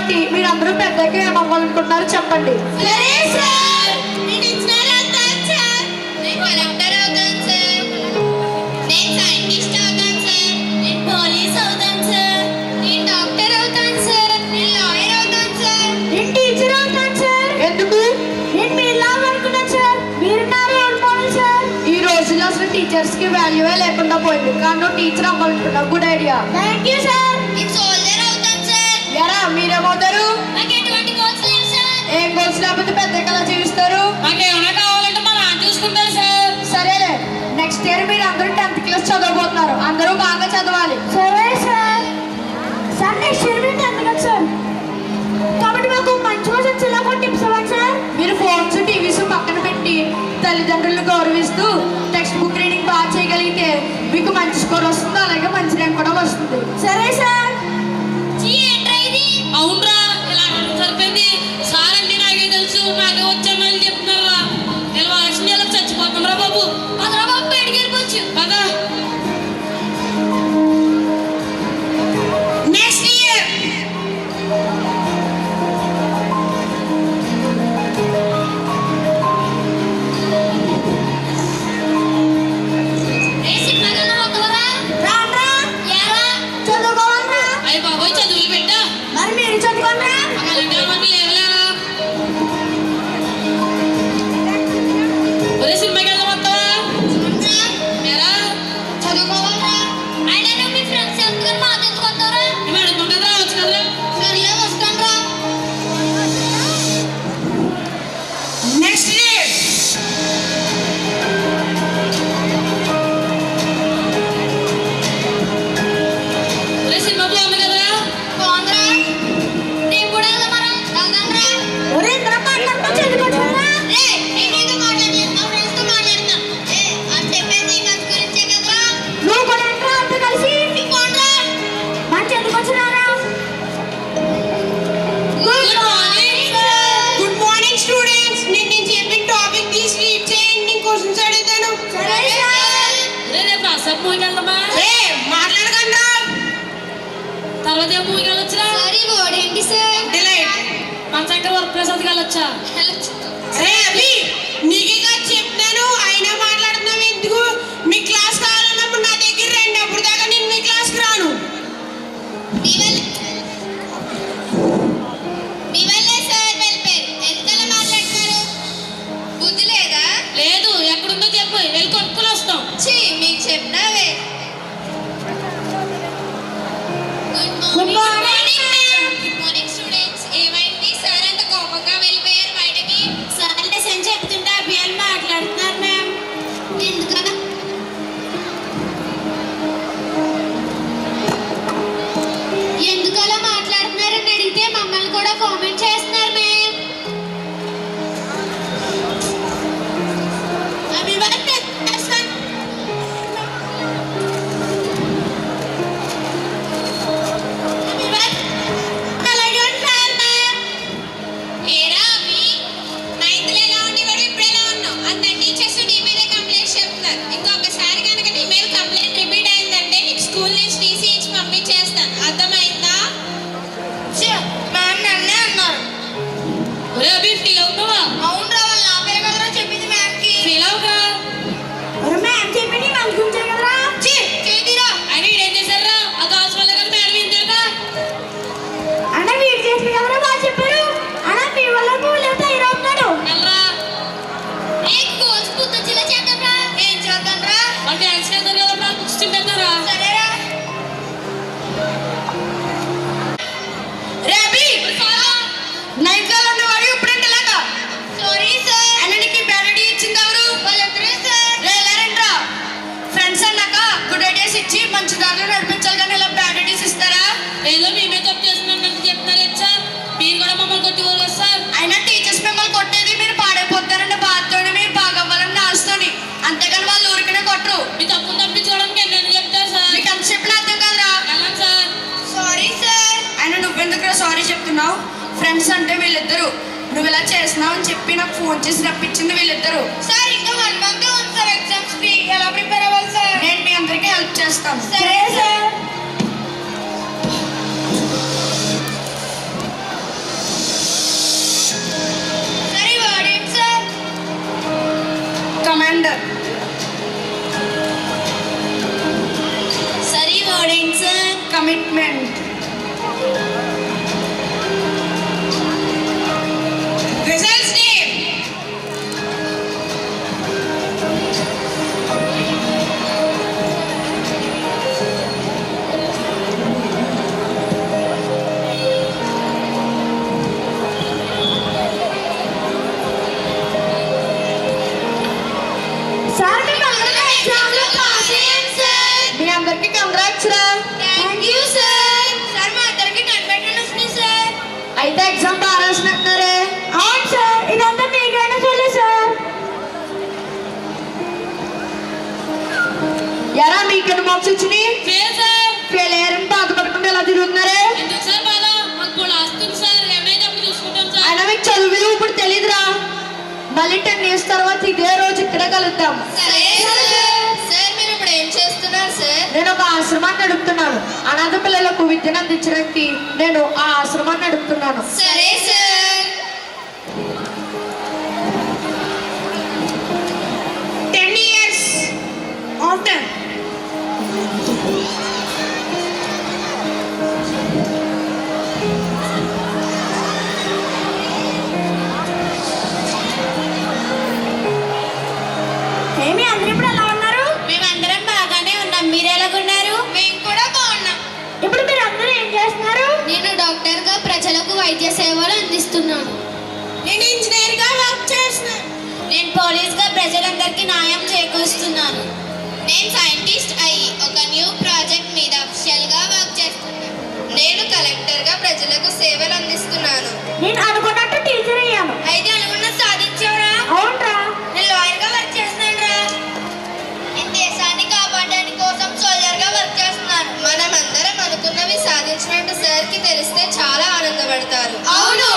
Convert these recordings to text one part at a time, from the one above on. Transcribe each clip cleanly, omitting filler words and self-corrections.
కాబట్టి మీరందరూ పెద్దగా ఏమవ్వాలనుకుంటున్నారో చెప్పండి. టీచర్స్ కి వాల్యూవే లేకుండా పోయింది. కానీ నువ్వు టీచర్ అవ్వాలనుకున్నావు. Good idea. Thank you sir. Soldier అవుతాను సార్. ఎరా మీరేమవుతారు? నాకు ఎటువంటి గోల్స్ లేవు సార్. ఏం గోల్స్ లేకపోతే పెద్ద కళ జీవిస్తారు? మాకేమైనా కావాలంటే మా నాన్న చూసుకుంటారు సార్. సరేలే, నెక్స్ట్ ఇయర్ మీరు అందరూ 10th క్లాస్ చదవబోతున్నారు. అందరూ బాగా చదవాలి. సరే సార్. సార్ నెక్స్ట్ ఇయర్ మీరు 10th క్లాస్ సార్. కాబట్టి మాకు మంచి క్వశ్చన్స్ ఇలా కొన్ని టిప్స్ ఇవ్వండి సార్. మీరు ఫోన్స్ టీవీస్ పక్కన పెట్టి తల్లిదండ్రులను గౌరవిస్తూ టెక్స్ట్ బుక్ రీడింగ్ బాగా చేయగలిగితే మీకు మంచి స్కోర్ వస్తుంది. అలాగే మంచి ర్యాంక్ కూడా వస్తుంది. సరే సార్. అవునరా, ఇలా సరిపోయింది సార్. అన్ని నాకే తెలుసు, నాకే వచ్చామని చెప్తున్నారా. నిలవాల్సిన నెలకు చచ్చిపోతుండ్రా బాబు. అదరా బాబు బయటికి వెళ్ళిపోవచ్చు కదా. నెక్స్ట్ ఇయర్ తర్వాత ఏ మూవీకి వెళ్ళొచ్చురా? మంచంగా వర్క్ ప్లేస్ అది వెళ్ళొచ్చా? నీకే కాదు చెప్తాను, అయినా మాట్లాడుతున్నావు ఎందుకు? మీ క్లాస్ కావాలన్నప్పుడు నా దగ్గర రండి, అప్పుడు దాకా నేను మీ క్లాస్కి రాను. లేదు, ఎక్కడుందో చెప్పు, వెళ్ళి కొట్టుకుని వస్తాం. మీకు చెప్పినావే. Good morning students. ఏమైంది సార్ అంత కోపంగా వెళ్ళిపోయారు బయటకి? సార్ లెసన్ చెప్తుంటే అభియాన్ మాట్లాడుతున్నారు మ్యామ్. ఎందుకలా మాట్లాడుతున్నారని అడిగితే మమ్మల్ని కూడా కామెంట్ చేస్తున్నారు మ్యామ్. మంచి దారిలో నడిపించాలి కానీ ఇలా బ్యాడ్ ఐడియాస్ ఇస్తారా? ఏదో మేమే తప్పు చేస్తున్నాం చెప్తారు సార్. మీరు కూడా మమ్మల్ని కొట్టేవారు కదా సార్. అయినా టీచర్స్ మిమ్మల్ని కొట్టేది మీరు పాడైపోతారన్న బాధతోనే, మీరు బాగా అవ్వాలని ఆశతోని. అంతేగాని వాళ్ళు ఊరికనే కొట్టరు. మీ తప్పును తప్పించుకోవడానికి ఎన్నైనా చెప్తారు సార్. మీకు అంత చెప్పిన అర్థం కదరా? Sir sorry sir. అయినా నువ్వెందుకు సారీ చెప్తున్నావు? ఫ్రెండ్స్ అంటే వీళ్ళిద్దరు. నువ్వు ఇలా చేస్తున్నావు అని చెప్పి నాకు ఫోన్ చేసి రప్పించింది వీళ్ళిద్దరు. సార్ ఇంకా 1 month ఉంది సార్ ఎగ్జామ్స్ కి. ఎలా ప్రిపేర్ అవ్వాలి సార్? నేను మీ అందరికీ హెల్ప్ చేస్తాను. సరే సార్. and సరి వర్డెన్స్ commitment. రిజల్ట్స్ నేమ్ సార్ మీ అందరికి కంగ్రాట్స్ రా. Thank you sir. సార్ మా అందరికి కనిపెట్టండి వస్తుంది సార్. అయితే ఎగ్జామ్ బాగా రాసినట్టున్నారే. అవును సార్, ఇదంతా మీకైనా చూడలేదు సార్. ఎరా మీకెన్ని మార్క్స్ వచ్చినాయి? Fail sir. ఫెయిల్ అయ్యారని బాధపడకుండా ఎలా తిరుగుతున్నారే? ఎందుకు సార్ బాధ? మాకు కూడా వస్తుంది సార్. ఏమైనా అప్పుడు చూసుకుంటాం సార్. అయినా మీకు చదువు ఇప్పుడు తెలీదురా. మళ్ళీ 10 years తర్వాత ఇదే రోజు ఇక్కడే కలుద్దాం. సరే సార్. సార్ మీరు ఇప్పుడు ఏం చేస్తున్నారు సార్? నేను ఒక ఆశ్రమాన్ని నడుపుతున్నాను. అనాథ పిల్లలకు విద్యను అందించడానికి నేను ఆ ఆశ్రమాన్ని నడుపుతున్నాను. సరే సార్. 10 years after ఏమి అందరూ ఇప్పుడు ఎలా ఉన్నారు? మేమందరం బాగానే ఉన్నాం. మీరు ఎలాగున్నారు? మేము కూడా బాగున్నాం. ఇప్పుడు మీరు అందరూ ఏం చేస్తున్నారు? నేను డాక్టర్ గా ప్రజలకు వైద్య సేవలు అందిస్తున్నాను. నేను ఇంజనీర్ గా వర్క్ చేస్తున్నాను. నేను పోలీస్ గా ప్రజలందరికీ న్యాయం చేకూరుస్తున్నాను. నేను సైంటిస్ట్ అయ్యి ఒక న్యూ ప్రాజెక్ట్ మీద అఫీషియల్ గా వర్క్ చేస్తున్నాను. నేను కలెక్టర్ గా ప్రజలకు సేవలు అందిస్తున్నాను. నేను అనుకున్నట్టు టీచర్ అయ్యాను. అయితే అనుకున్నది సాధించావురా? అవునరా. నేను లాయర్ గా వర్క్ చేస్తున్నాను రా. నేను దేశాన్ని కాపాడడానికి కోసం సోల్జర్ గా వర్క్ చేస్తున్నాను. మనం అందరం అనుకున్నవి సాధించినట్టు సార్ కి తెలిస్తే చాలా ఆనందపడతారు. అవును.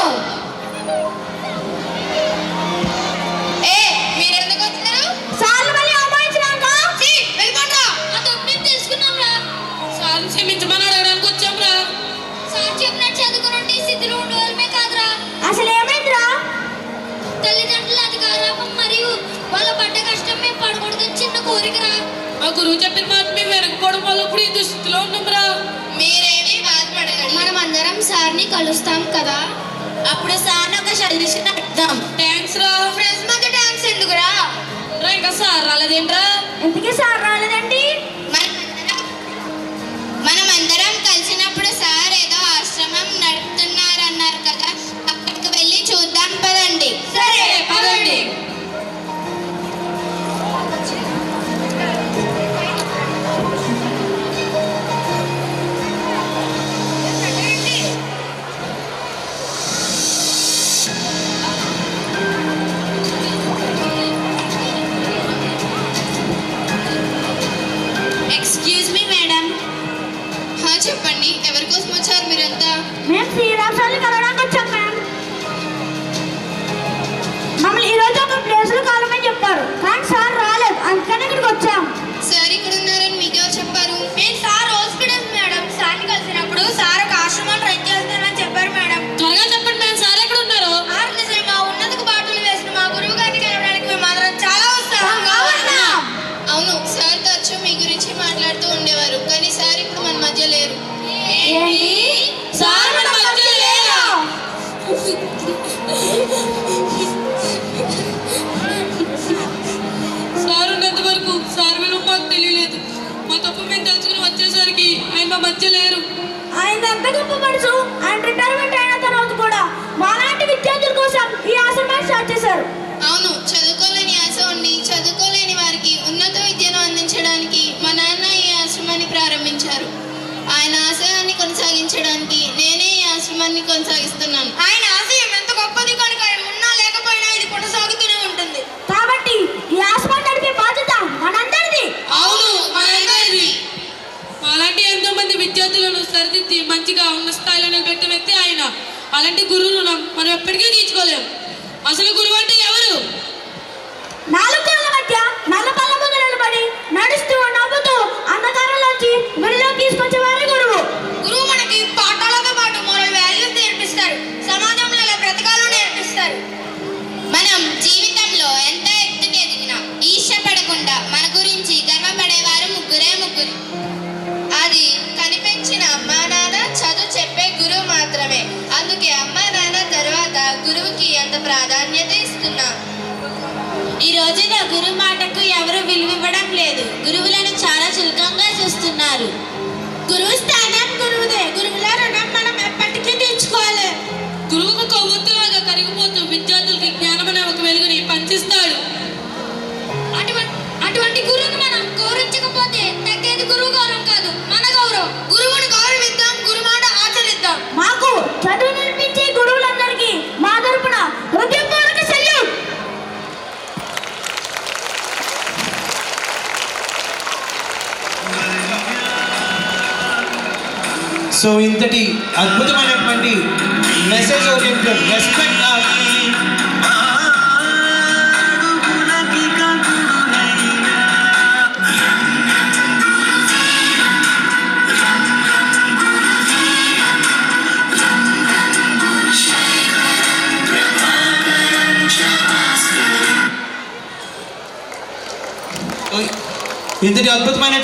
ఏ మీరెందుకు వచ్చారు? సార్లు మళ్ళీ అవమానించినాక వెళ్ళిపోండ్రా. ఆ తప్పు మేము తెలుసుకున్నాం రా. సార్ క్షమించమని అడగడానికి వచ్చాం రా. సార్ చెప్పినట్టు చదువుకున్నట్టు ఈ స్థితిలో ఉండేవాళ్ళమే కాదురా. అసలు ఏమైందిరా? తల్లిదండ్రుల అధికారం మరియు వాళ్ళ పడ్డ కష్టం మేము పడకూడదని చిన్న కోరికరా. మా గురువు చెప్పిన మాట మేము వెనకపోవడం వల్ల ఇప్పుడు ఈ దుస్థితిలో ఉన్నాంరా. మీరేమీ బాధపడకండి. మనం అందరం సార్ని కలుస్తాం కదా, అప్పుడు సార్ని ఒక సజెషన్ అడుగుదాం. థ్యాంక్స్ రా. ఫ్రెండ్స్ మధ్య థ్యాంక్స్ ఎందుకురా? రా ఇంకా సార్ రాలేదేంట్రా? ఇంతకీ సార్ రాలేదండి. మనమందరం కలిసినప్పుడు సార్ ఏదో ఆశ్రమం నడుపుతున్నారన్నారు కదా, అక్కడికి వెళ్ళి చూద్దాం పదండి. సరే, పదండి. Excuse me madam. చెప్పండి, ఎవరి కోసం వచ్చారు మీరంతా? మేము శ్రీరామసాన్ని కలవడానికి వచ్చాం మ్యామ్. మమ్మల్ని ఈరోజు ఒక ప్లేస్లో కలవమని చెప్పారు, కానీ సార్ రాలేదు. అందుకని ఇక్కడికి వచ్చాం. సార్ ఇక్కడ ఉన్నారని మీకెవరు చెప్పారు? మేము సార్ హాస్పిటల్ మేడం. సార్ని కలిసినప్పుడు సార్ ఒక ఆశ్రమాన్ని రన్ చేస్తారని చెప్పారు మేడం. త్వరగా చెప్పండి మేడం, సార్ ఎక్కడ ఉన్నారు? నిజమే, మా ఉన్నతకు బాటలు వేసిన మా గురువు గారిని కలవడానికి మేము అందరం చాలా ఉత్సాహంగా ఉన్నాం. అవును, సార్ తరచూ మీ గురించి మాట్లాడుతూ ఉండేవారు, కానీ సార్ ఇప్పుడు మన మధ్య లేరు. ఏంటి? సార్ మన మధ్య లేరా? సార్ ఉన్నంత వరకు సార్ విలువ మాకు తెలియలేదు. మా తప్పు మేము తెలుసుకుని వచ్చేసరికి ఆయన మా మధ్య లేరు. ఆయన ఎంత గొప్ప మనసు. ఆయన రిటైర్మెంట్ అయిన తర్వాత కూడా మాలాంటి విద్యార్థుల కోసం ఈ ఆశ్రమాన్ని స్టార్ట్ చేశారు. అవును, చదువుకోలేని ఆశ ఉండి చదువుకోలేని వారికి ఉన్నత విద్యను అందించడానికి మా నాన్న ఈ ఆశ్రమాన్ని ప్రారంభించారు. ఆయన ఆశయాన్ని కొనసాగించడానికి నేనే ఈ ఆశ్రమాన్ని కొనసాగిస్తున్నాను. ఆయన ఆశయం ఎంత గొప్పది కనుక ఉన్నా లేకపోయినా ఇది కొనసాగుతూనే ఉంటుంది. కాబట్టి ఈ ఆశ్రమాన్ని నడిపే బాధ్యత మనందరిది. అవును, మనందరిది. అలాంటి ఎంతో మంది విద్యార్థులను సరిదిద్ది మంచిగా ఉన్న స్థాయిలో నిలబెట్టిన వ్యక్తి ఆయన. అలాంటి గురువును మనం ఎప్పటికీ తీర్చుకోలేం. అసలు గురువు అంటే ఎవరు? నాలుగు గోడల మధ్య నల్ల పళ్ళ ముందు నిలబడి నడుస్తూ నవ్వుతూ అంధకారంలోంచి వెలుగులో తీసుకొచ్చే వారే గురువు. గురువు మనకి పాఠాలతో పాటు మోరల్ వాల్యూస్ నేర్పిస్తారు. సమాజంలో ఎలా బ్రతకాలో నేర్పిస్తారు. మనం జీవితంలో ఎంత ఎత్తుకు ఎదిగినా ఈర్ష్య గురువు మాటకు ఎవరు విలువివ్వడం లేదు. గురువులను చాలా చులకంగా చూస్తున్నారు. గురువు స్థానం గురువుదే. గురువుల రుణం మనం ఎప్పటికీ తీర్చుకోవాలి. గురువుకు కొవ్వొత్తులాగా కరిగిపోతూ విద్యార్థులకి జ్ఞానం అనే ఒక వెలుగుని పంచిస్తాడు. అటువంటి గురువుని మనం గౌరవించకపోతే తగ్గేది గురువు గౌరవం కాదు, మన గౌరవం. గురువుని గౌరవిద్దాం, గురు మాట ఆచరిద్దాం. మాకు చదువు నేర్పించే గురువులందరికీ మా తరపున హృదయపూర్వక సెల్యూట్. సో ఇంతటి అద్భుతమైనటువంటి మెసేజ్ ఓరియంటెడ్ రెస్పెక్ట్ ఇంతటి అద్భుతమైన